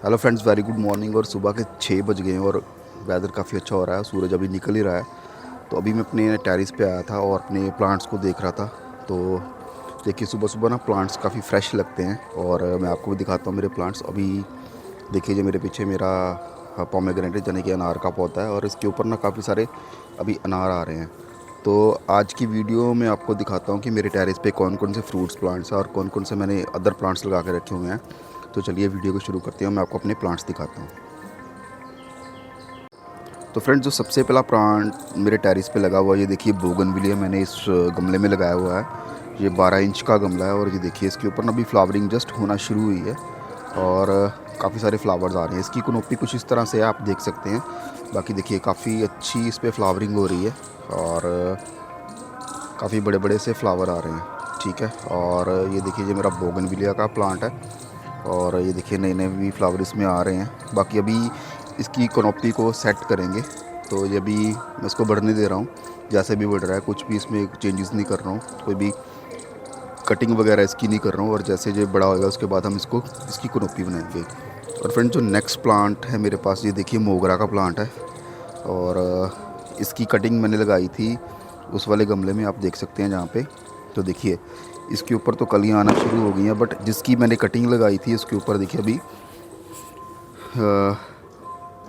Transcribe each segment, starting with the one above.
Hello friends, very good morning. और सुबह के 6 बज गए हैं और वेदर काफ़ी अच्छा हो रहा है, सूरज अभी निकल ही रहा है। तो अभी मैं अपने टेरेस पे आया था और अपने प्लांट्स को देख रहा था। तो देखिए, सुबह सुबह ना प्लांट्स काफ़ी फ्रेश लगते हैं और मैं आपको भी दिखाता हूँ मेरे प्लांट्स। अभी देखिए, जो मेरे पीछे मेरा पोमेग्रेनेट यानी कि अनार का पौधा है और इसके ऊपर ना काफ़ी सारे अभी अनार आ रहे हैं। तो आज की वीडियो में आपको दिखाता हूँ कि मेरे टेरेस पे कौन कौन से फ्रूट्स प्लांट्स हैं और कौन कौन से मैंने अदर प्लांट्स लगा के रखे हुए हैं। तो चलिए वीडियो को शुरू करते हैं, मैं आपको अपने प्लांट्स दिखाता हूँ। तो फ्रेंड्स, जो सबसे पहला प्लांट मेरे टेरेस पे लगा हुआ है, ये देखिए बोगनविलिया मैंने इस गमले में लगाया हुआ है। ये 12 इंच का गमला है और ये देखिए इसके ऊपर ना अभी फ्लावरिंग जस्ट होना शुरू हुई है और काफ़ी सारे फ्लावर्स आ रहे हैं। इसकी कनोपी कुछ इस तरह से है, आप देख सकते हैं। बाकी देखिए काफ़ी अच्छी इस पर फ्लावरिंग हो रही है और काफ़ी बड़े बड़े से फ्लावर आ रहे हैं। ठीक है, और ये देखिए ये मेरा बोगनविलिया का प्लांट है और ये देखिए नए नए भी फ्लावर इसमें आ रहे हैं। बाकी अभी इसकी कनोपी को सेट करेंगे, तो ये भी मैं इसको बढ़ने दे रहा हूँ। जैसे भी बढ़ रहा है, कुछ भी इसमें चेंजेस नहीं कर रहा हूँ, कोई भी कटिंग वगैरह इसकी नहीं कर रहा हूँ। और जैसे ये बड़ा होगा उसके बाद हम इसको इसकी कनोपी बनाएंगे। और फ्रेंड, जो नेक्स्ट प्लांट है मेरे पास, ये देखिए मोगरा का प्लांट है और इसकी कटिंग मैंने लगाई थी उस वाले गमले में, आप देख सकते हैं जहाँ पे। तो देखिए इसके ऊपर तो कलियाँ आना शुरू हो गई हैं, बट जिसकी मैंने कटिंग लगाई थी उसके ऊपर देखिए अभी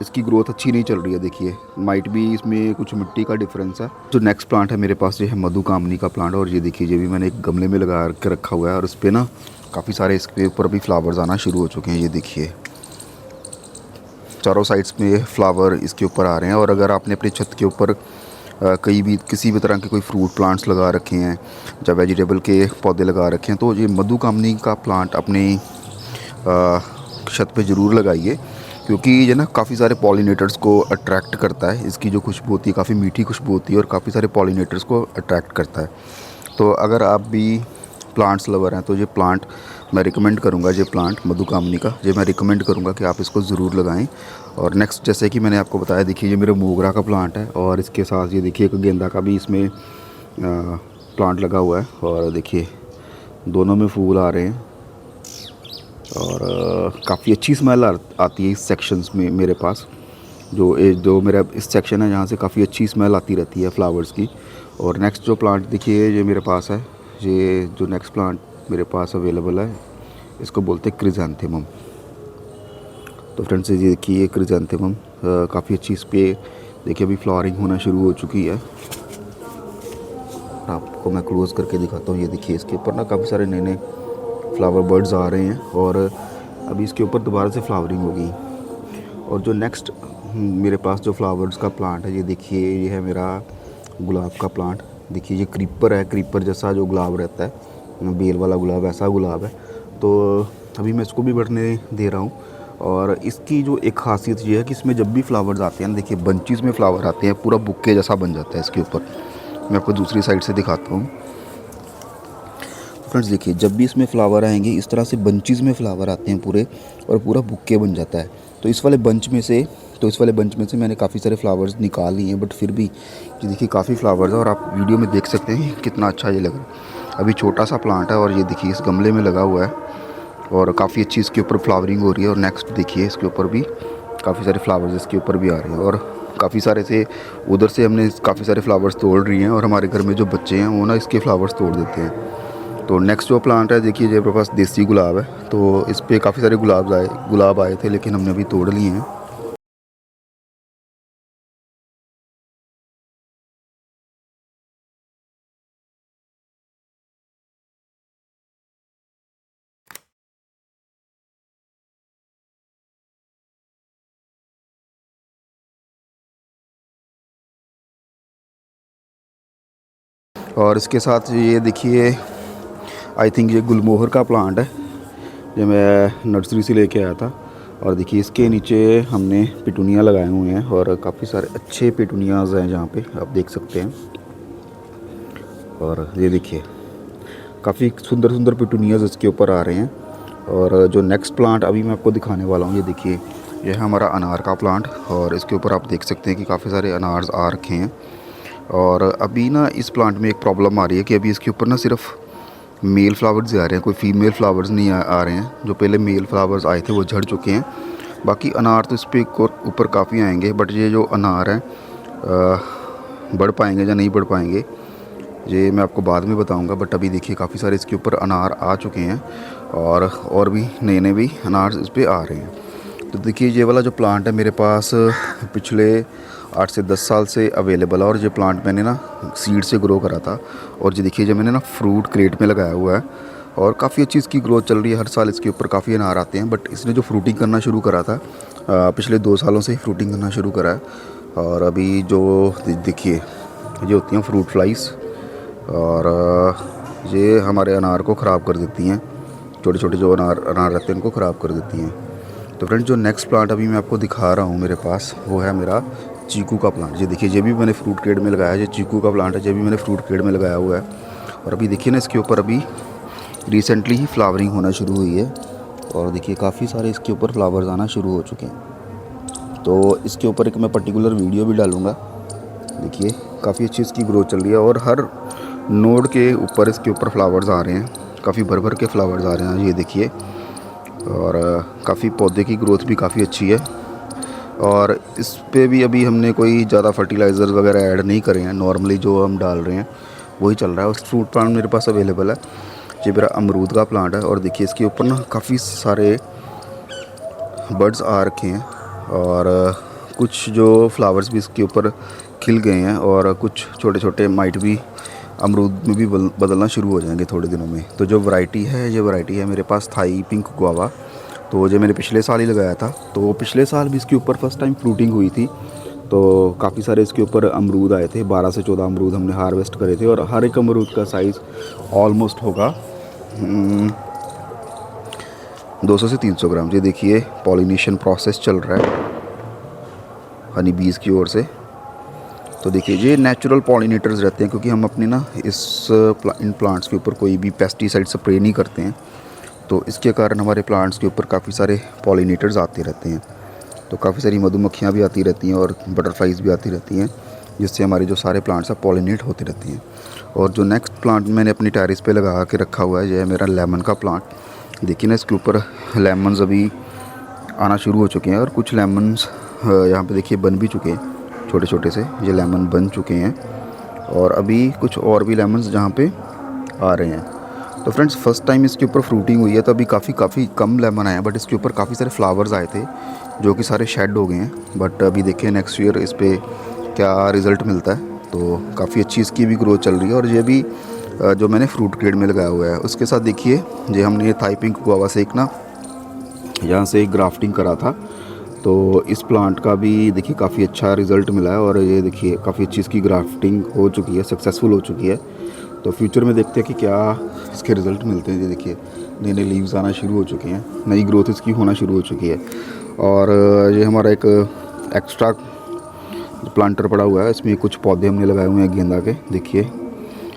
इसकी ग्रोथ अच्छी नहीं चल रही है। देखिए माइट भी इसमें कुछ मिट्टी का डिफरेंस है। जो नेक्स्ट प्लांट है मेरे पास, ये है मधुकामनी का प्लांट और ये देखिए ये भी मैंने एक गमले में लगा के रखा हुआ है और उस पर ना काफ़ी सारे इसके ऊपर भी फ्लावर्स आना शुरू हो चुके हैं। ये देखिए चारों साइड्स में फ्लावर इसके ऊपर आ रहे हैं। और अगर आपने अपनी छत के ऊपर कहीं भी किसी भी तरह के कोई फ्रूट प्लांट्स लगा रखे हैं या वेजिटेबल के पौधे लगा रखे हैं, तो ये मधुकामनी का प्लांट अपने छत पे ज़रूर लगाइए, क्योंकि ये ना काफ़ी सारे पॉलिनेटर्स को अट्रैक्ट करता है। इसकी जो खुशबू होती है काफ़ी मीठी खुशबू होती है और काफ़ी सारे पॉलिनेटर्स को अट्रैक्ट करता है। तो अगर आप भी प्लांट्स लवर हैं तो ये प्लांट मैं रिकमेंड करूँगा, ये प्लांट मधुकामनी का ये मैं रिकमेंड करूँगा कि आप इसको ज़रूर लगाएं। और नेक्स्ट, जैसे कि मैंने आपको बताया, देखिए ये मेरा मोगरा का प्लांट है और इसके साथ ये देखिए एक गेंदा का भी इसमें प्लांट लगा हुआ है और देखिए दोनों में फूल आ रहे हैं और काफ़ी अच्छी स्मेल आती है इस सेक्शंस में मेरे पास। जो मेरा इस सेक्शन है जहाँ से काफ़ी अच्छी स्मेल आती रहती है फ्लावर्स की। और नेक्स्ट जो प्लांट देखिए ये मेरे पास है, ये जो नेक्स्ट प्लांट मेरे पास अवेलेबल है, इसको बोलते हैं क्रिजेंथेमम। तो फ्रेंड्स, ये देखिए क्रिजेंथेमम काफ़ी अच्छी इस पर देखिए अभी फ्लावरिंग होना शुरू हो चुकी है। आपको मैं क्लोज़ करके दिखाता हूँ। ये देखिए इसके ऊपर ना काफ़ी सारे नए नए फ्लावर बर्ड्स आ रहे हैं और अभी इसके ऊपर दोबारा से फ्लावरिंग होगी। और जो नेक्स्ट मेरे पास जो फ्लावर्स का प्लांट है, ये देखिए ये है मेरा गुलाब का प्लांट। देखिए ये क्रीपर है, क्रीपर जैसा जो गुलाब रहता है, बेल वाला गुलाब, ऐसा गुलाब है। तो अभी मैं इसको भी बढ़ने दे रहा हूँ। और इसकी जो एक खासियत ये है कि इसमें जब भी फ्लावर्स आते हैं, देखिए बंचेस में फ्लावर आते हैं, पूरा बुक्के जैसा बन जाता है इसके ऊपर। मैं आपको दूसरी साइड से दिखाता हूँ। फ्रेंड्स देखिए, जब भी इसमें फ्लावर आएंगे इस तरह से बंचेस में फ्लावर आते हैं पूरे, और पूरा बुक्के बन जाता है। तो इस वाले बंच में से मैंने काफ़ी सारे फ्लावर्स निकाल लिए हैं, बट फिर भी ये देखिए काफ़ी फ्लावर्स है और आप वीडियो में देख सकते हैं कितना अच्छा ये लग रहा है। अभी छोटा सा प्लांट है और ये देखिए इस गमले में लगा हुआ है और काफ़ी अच्छी इसके ऊपर फ्लावरिंग हो रही है। और नेक्स्ट देखिए इसके ऊपर भी काफ़ी सारे फ्लावर्स इसके ऊपर भी आ रहे हैं और काफ़ी सारे से उधर से हमने काफ़ी सारे फ्लावर्स तोड़ रही हैं और हमारे घर में जो बच्चे हैं वो ना इसके फ्लावर्स तोड़ देते हैं। तो नेक्स्ट जो प्लांट है, देखिए ये मेरे पास देसी गुलाब है। तो इस पर काफ़ी सारे गुलाब आए थे, लेकिन हमने अभी तोड़ लिए हैं। और इसके साथ ये देखिए, आई थिंक ये गुलमोहर का प्लांट है जो मैं नर्सरी से लेके आया था। और देखिए इसके नीचे हमने पिटूनिया लगाए हुए हैं और काफ़ी सारे अच्छे पिटूनियाज हैं जहाँ पे आप देख सकते हैं। और ये देखिए काफ़ी सुंदर सुंदर पिटूनियाज इसके ऊपर आ रहे हैं। और जो नेक्स्ट प्लांट अभी मैं आपको दिखाने वाला हूँ, ये देखिए ये है हमारा अनार का प्लांट और इसके ऊपर आप देख सकते हैं कि काफ़ी सारे अनार आ रखे हैं। और अभी ना इस प्लांट में एक प्रॉब्लम आ रही है कि अभी इसके ऊपर ना सिर्फ मेल फ्लावर्स ही आ रहे हैं, कोई फीमेल फ्लावर्स नहीं आ रहे हैं। जो पहले मेल फ्लावर्स आए थे वो झड़ चुके हैं बाकी अनार तो इस पे ऊपर काफ़ी आएंगे, बट ये जो अनार हैं बढ़ पाएंगे या नहीं बढ़ पाएंगे ये मैं आपको बाद में बताऊंगा। बट अभी देखिए काफ़ी सारे इसके ऊपर अनार आ चुके हैं और भी नए नए भी अनार इस पर आ रहे हैं। तो देखिए ये वाला जो प्लांट है मेरे पास पिछले 8 से 10 साल से अवेलेबल है, और ये प्लांट मैंने ना सीड से ग्रो करा था। और ये देखिए जो मैंने ना फ्रूट क्रेट में लगाया हुआ है और काफ़ी अच्छी इसकी ग्रोथ चल रही है। हर साल इसके ऊपर काफ़ी अनार आते हैं, बट इसने जो फ्रूटिंग करना शुरू करा था पिछले 2 सालों से ही फ्रूटिंग करना शुरू करा है। और अभी जो देखिए ये होती हैं फ्रूट फ्लाइज, और ये हमारे अनार को ख़राब कर देती हैं। छोटे छोटे जो अनार रहते हैं उनको ख़राब कर देती हैं। तो फ्रेंड्स जो नेक्स्ट प्लांट अभी मैं आपको दिखा रहा हूँ मेरे पास, वो है मेरा चीकू का प्लांट। ये देखिए ये भी मैंने फ्रूट क्रेट में लगाया है। ये चीकू का प्लांट है, ये भी मैंने फ्रूट क्रेट में लगाया हुआ है। और अभी देखिए ना इसके ऊपर अभी रिसेंटली ही फ्लावरिंग होना शुरू हुई है, और देखिए काफ़ी सारे इसके ऊपर फ्लावर्स आना शुरू हो चुके हैं। तो इसके ऊपर एक मैं पर्टिकुलर वीडियो भी डालूँगा। देखिए काफ़ी अच्छी इसकी ग्रोथ चल रही है, और हर नोड के ऊपर इसके ऊपर फ्लावर्स आ रहे हैं, काफ़ी भर भर के फ्लावर्स आ रहे हैं ये देखिए। और काफ़ी पौधे की ग्रोथ भी काफ़ी अच्छी है। और इस पे भी अभी हमने कोई ज़्यादा फर्टिलाइज़र वगैरह ऐड नहीं करे हैं, नॉर्मली जो हम डाल रहे हैं वही चल रहा है। उस फ्रूट प्लांट मेरे पास अवेलेबल है, ये मेरा अमरूद का प्लांट है। और देखिए इसके ऊपर ना काफ़ी सारे बर्ड्स आ रखे हैं, और कुछ जो फ्लावर्स भी इसके ऊपर खिल गए हैं, और कुछ छोटे छोटे माइट भी अमरूद में भी बदलना शुरू हो जाएंगे थोड़े दिनों में। तो जो वैरायटी है ये वैरायटी है मेरे पास थाई पिंक गुआवा। तो जो मैंने पिछले साल ही लगाया था, तो पिछले साल भी इसके ऊपर फर्स्ट टाइम फ्रूटिंग हुई थी। तो काफ़ी सारे इसके ऊपर अमरूद आए थे, 12 से 14 अमरूद हमने हार्वेस्ट करे थे, और हर एक अमरूद का साइज़ ऑलमोस्ट होगा 200 से 300 ग्राम। ये देखिए पॉलिनेशन प्रोसेस चल रहा है हनी बीज़ की ओर से। तो देखिए ये नेचुरल पॉलिनेटर्स रहते हैं, क्योंकि हम अपने ना इन प्लांट्स के ऊपर कोई भी पेस्टिसाइड स्प्रे नहीं करते हैं। तो इसके कारण हमारे प्लांट्स के ऊपर काफ़ी सारे पॉलिनेटर्स आते रहते हैं। तो काफ़ी सारी मधुमक्खियाँ भी आती रहती हैं और बटरफ्लाइज भी आती रहती हैं, जिससे हमारे जो सारे प्लांट्स हैं पॉलिनेट होते रहते हैं। और जो नेक्स्ट प्लांट मैंने अपनी टेरेस पे लगा के रखा हुआ है, यह है मेरा लेमन का प्लांट। देखिए ना इसके ऊपर लेमन्स अभी आना शुरू हो चुके हैं, और कुछ लेमन्स यहाँ पे देखिए बन भी चुके हैं, छोटे छोटे से ये लेमन बन चुके हैं। और अभी कुछ और भी लेमन्स जहाँ पे आ रहे हैं। तो फ्रेंड्स फर्स्ट टाइम इसके ऊपर फ्रूटिंग हुई है, तो अभी काफ़ी कम लेमन आए हैं, बट इसके ऊपर काफ़ी सारे फ्लावर्स आए थे जो कि सारे शेड हो गए हैं। बट अभी देखिए नेक्स्ट ईयर इस पर क्या रिज़ल्ट मिलता है। तो काफ़ी अच्छी इसकी भी ग्रोथ चल रही है। और ये भी जो मैंने फ्रूट क्रेट में लगाया हुआ है, उसके साथ देखिए ये हमने ये थाई पिंक गुआवा से एक ना यहाँ से एक ग्राफ्टिंग करा था। तो इस प्लांट का भी देखिए काफ़ी अच्छा रिज़ल्ट मिला है, और ये देखिए काफ़ी अच्छी इसकी ग्राफ्टिंग हो चुकी है, सक्सेसफुल हो चुकी है। तो फ्यूचर में देखते हैं कि क्या इसके रिज़ल्ट मिलते हैं। ये देखिए नए नए लीव्स आना शुरू हो चुके हैं, नई ग्रोथ इसकी होना शुरू हो चुकी है। और ये हमारा एक एक्स्ट्रा प्लांटर पड़ा हुआ है, इसमें कुछ पौधे हमने लगाए हुए हैं गेंदा के देखिए।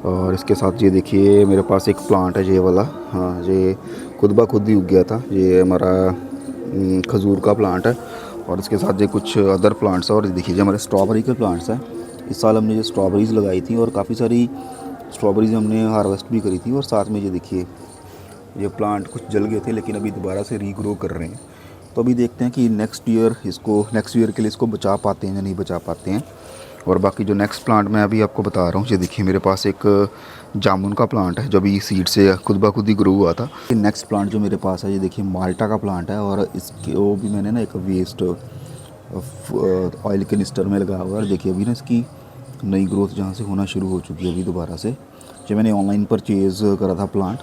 और इसके साथ ये देखिए मेरे पास एक प्लांट है ये वाला, हाँ ये खुद ब खुद ही उग गया था। ये हमारा खजूर का प्लांट है, और इसके साथ ये कुछ अदर प्लांट्स हैं। और देखिए ये हमारे स्ट्रॉबेरी के प्लांट्स हैं। इस साल हमने ये स्ट्रॉबेरीज़ लगाई थी, और काफ़ी सारी स्ट्रॉबेरीज़ हमने हार्वेस्ट भी करी थी। और साथ में ये देखिए ये प्लांट कुछ जल गए थे, लेकिन अभी दोबारा से रीग्रो कर रहे हैं। तो अभी देखते हैं कि नेक्स्ट ईयर के लिए इसको बचा पाते हैं या नहीं बचा पाते हैं। और बाकी जो नेक्स्ट प्लांट मैं अभी आपको बता रहा हूँ, ये देखिए मेरे पास एक जामुन का प्लांट है जो अभी सीड से खुद ब खुद ही ग्रो हुआ था। नेक्स्ट प्लांट जो मेरे पास है, ये देखिए माल्टा का प्लांट है, और इसके वो भी मैंने ना एक वेस्ट ऑयल कनिस्टर में लगाया हुआ है। और देखिए अभी ना इसकी नई ग्रोथ जहाँ से होना शुरू हो चुकी है अभी दोबारा से। जो मैंने ऑनलाइन परचेज़ करा था प्लांट,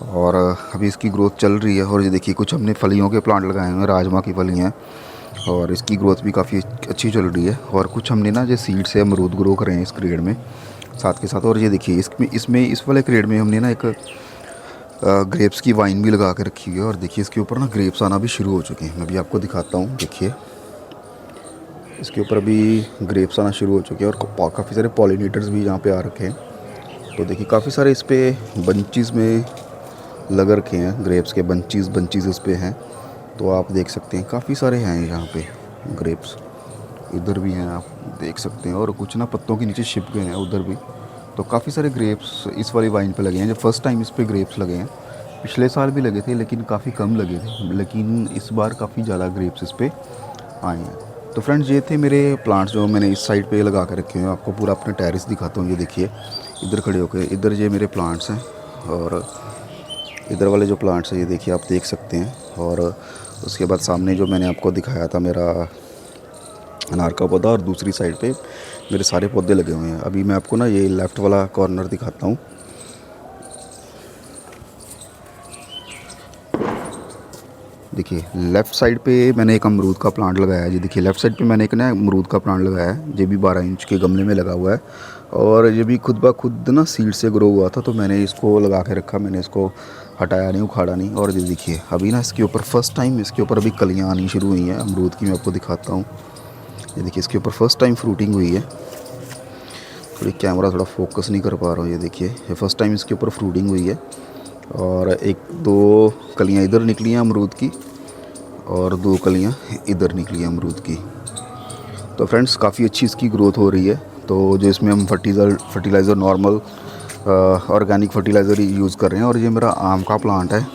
और अभी इसकी ग्रोथ चल रही है। और ये देखिए कुछ हमने फलियों के प्लांट लगाए हुए हैं, राजमा की फलियाँ, और इसकी ग्रोथ भी काफ़ी अच्छी चल रही है। और कुछ हमने ना जो सीड से अमरूद ग्रो करे हैं इस क्रेड में साथ के साथ। और ये देखिए इसमें इस वाले क्रेड में हमने ना एक ग्रेप्स की वाइन भी लगा के रखी हुई है। और देखिए इसके ऊपर ना ग्रेप्स आना भी शुरू हो चुके हैं। मैं भी आपको दिखाता हूँ, देखिए इसके ऊपर अभी ग्रेप्स आना शुरू हो चुके हैं, और काफ़ी सारे पॉलिनेटर्स भी यहाँ पे आ रखे हैं। तो देखिए काफ़ी सारे इस पर बंचेस में लग रखे हैं, ग्रेप्स के बंचेस इस पर हैं। तो आप देख सकते हैं काफ़ी सारे हैं यहाँ पे ग्रेप्स, इधर भी हैं आप देख सकते हैं। और कुछ ना पत्तों के नीचे छिप गए हैं उधर भी। तो काफ़ी सारे ग्रेप्स इस वाली वाइन पे लगे हैं, जब फर्स्ट टाइम इस पे ग्रेप्स लगे हैं। पिछले साल भी लगे थे लेकिन काफ़ी कम लगे थे, लेकिन इस बार काफ़ी ज़्यादा ग्रेप्स इस पे आए हैं। तो फ्रेंड्स ये थे मेरे प्लांट्स जो मैंने इस साइड पे लगा के रखे हैं। आपको पूरा अपना टेरेस दिखाता हूँ। ये देखिए इधर खड़े होकर, इधर ये मेरे प्लांट्स हैं और इधर वाले जो प्लांट्स हैं ये देखिए आप देख सकते हैं। और उसके बाद सामने जो मैंने आपको दिखाया था मेरा अनार का पौधा, और दूसरी साइड पे मेरे सारे पौधे लगे हुए हैं। अभी मैं आपको ना ये लेफ़्ट वाला कॉर्नर दिखाता हूँ। देखिए लेफ़्ट साइड पे मैंने एक अमरूद का प्लांट लगाया है। जी देखिए लेफ़्ट साइड पे मैंने एक ना अमरूद का प्लांट लगाया है। ये भी 12 इंच के गमले में लगा हुआ है और ये भी खुद ब खुद ना सीड से ग्रो हुआ था, तो मैंने इसको लगा के रखा। मैंने इसको हटाया नहीं, उखाड़ा नहीं। और ये देखिए अभी ना इसके ऊपर फ़र्स्ट टाइम इसके ऊपर अभी कलियाँ आनी शुरू हुई हैं अमरूद की। मैं आपको दिखाता हूँ। ये देखिए इसके ऊपर फ़र्स्ट टाइम फ्रूटिंग हुई है। थोड़ी कैमरा थोड़ा फोकस नहीं कर पा रहा हूँ। ये देखिए ये फ़र्स्ट टाइम इसके ऊपर फ्रूटिंग हुई है और एक दो कलियाँ इधर निकली हैं अमरूद की और दो कलियाँ इधर निकली हैं अमरूद की। तो फ्रेंड्स काफ़ी अच्छी इसकी ग्रोथ हो रही है। तो जो इसमें हम fertiliser normal organic fertiliser use कर रहे हैं। और ये मेरा आम का प्लांट है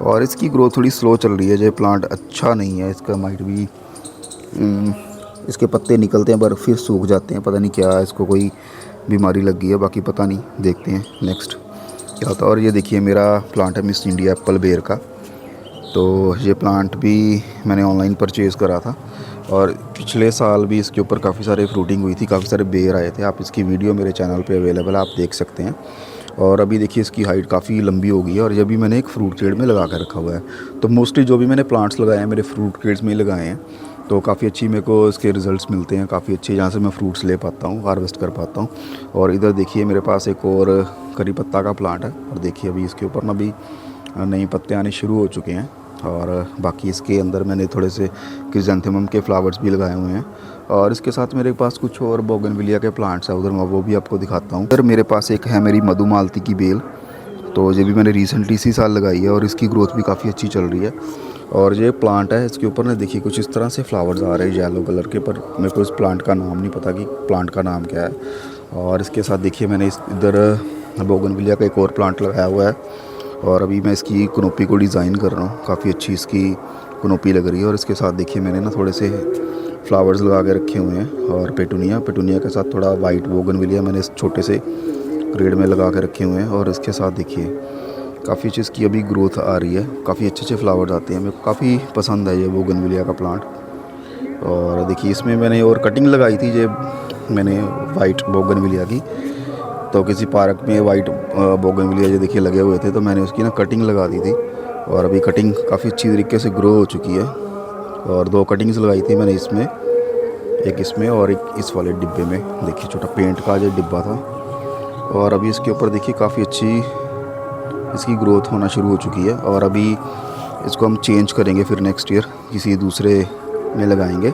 और इसकी ग्रोथ थोड़ी स्लो चल रही है। ये प्लांट अच्छा नहीं है, इसका माइट भी इसके पत्ते निकलते हैं पर फिर सूख जाते हैं। पता नहीं क्या इसको कोई बीमारी लग गई है, बाकी पता नहीं, देखते हैं नेक्स्ट क्या होता है। और ये देखिए मेरा प्लांट है मिस इंडिया एप्पल बेर का। तो ये प्लांट भी मैंने ऑनलाइन परचेज़ करा था और पिछले साल भी इसके ऊपर काफ़ी सारे फ्रूटिंग हुई थी, काफ़ी सारे बेर आए थे। आप इसकी वीडियो मेरे चैनल पे अवेलेबल है, आप देख सकते हैं। और अभी देखिए इसकी हाइट काफ़ी लंबी हो गई है और ये भी मैंने एक फ्रूट शेड में लगा कर रखा हुआ है। तो मोस्टली जो भी मैंने प्लांट्स लगाए हैं मेरे फ्रूट शेड्स में ही लगाए हैं। तो काफ़ी अच्छी मेरे को इसके रिज़ल्ट्स मिलते हैं, काफ़ी अच्छे, जहाँ से मैं फ्रूट्स ले पाता हूँ, हार्वेस्ट कर पाता हूँ। और इधर देखिए मेरे पास एक और करी पत्ता का प्लांट है और देखिए अभी इसके ऊपर ना भी नए पत्ते आने शुरू हो चुके हैं। और बाकी इसके अंदर मैंने थोड़े से क्रिजेंथेमम के फ्लावर्स भी लगाए हुए हैं। और इसके साथ मेरे पास कुछ और बोगनविलिया के प्लांट्स हैं, उधर मैं वो भी आपको दिखाता हूँ। इधर मेरे पास एक है मेरी मधुमालती की बेल। तो ये भी मैंने रिसेंटली इसी साल लगाई है और इसकी ग्रोथ भी काफ़ी अच्छी चल रही है। और ये प्लांट है, इसके ऊपर ना देखिए कुछ इस तरह से फ्लावर्स आ रहे हैं येलो कलर के, पर मेरे को इस प्लांट का नाम नहीं पता कि प्लांट का नाम क्या है। और इसके साथ देखिए मैंने इधर बोगनविलिया का एक और प्लांट लगाया हुआ है और अभी मैं इसकी कनोपी को डिज़ाइन कर रहा हूँ। काफ़ी अच्छी इसकी कनोपी लग रही है। और इसके साथ देखिए मैंने ना थोड़े से फ्लावर्स लगा के रखे हुए हैं और पेटूनिया के साथ थोड़ा वाइट बोगनविलिया मैंने इस छोटे से ग्रेड में लगा के रखे हुए हैं। और इसके साथ देखिए काफ़ी अच्छी इसकी अभी ग्रोथ आ रही है, काफ़ी अच्छे अच्छे फ्लावर्स आते हैं। मेरे को काफ़ी पसंद है ये बोगनविलिया का प्लांट। और देखिए इसमें मैंने और कटिंग लगाई थी ये मैंने वाइट बोगनविलिया की। तो किसी पार्क में वाइट बोगनविलिया जो देखिए लगे हुए थे, तो मैंने उसकी ना कटिंग लगा दी थी और अभी कटिंग काफ़ी अच्छी तरीके से ग्रो हो चुकी है। और दो कटिंग्स लगाई थी मैंने इसमें, एक इसमें और एक इस वाले डिब्बे में। देखिए छोटा पेंट का जो डिब्बा था। और अभी इसके ऊपर देखिए काफ़ी अच्छी इसकी ग्रोथ होना शुरू हो चुकी है। और अभी इसको हम चेंज करेंगे, फिर नेक्स्ट ईयर किसी दूसरे में लगाएंगे।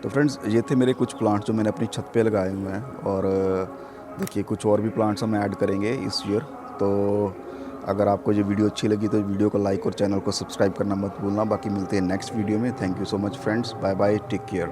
तो फ्रेंड्स ये थे मेरे कुछ प्लांट्स जो मैंने अपनी छत पे लगाए हुए हैं। और देखिए कुछ और भी प्लांट्स हम ऐड करेंगे इस ईयर। तो अगर आपको ये वीडियो अच्छी लगी तो वीडियो को लाइक और चैनल को सब्सक्राइब करना मत भूलना। बाकी मिलते हैं नेक्स्ट वीडियो में। Thank you so much friends, bye bye, take care.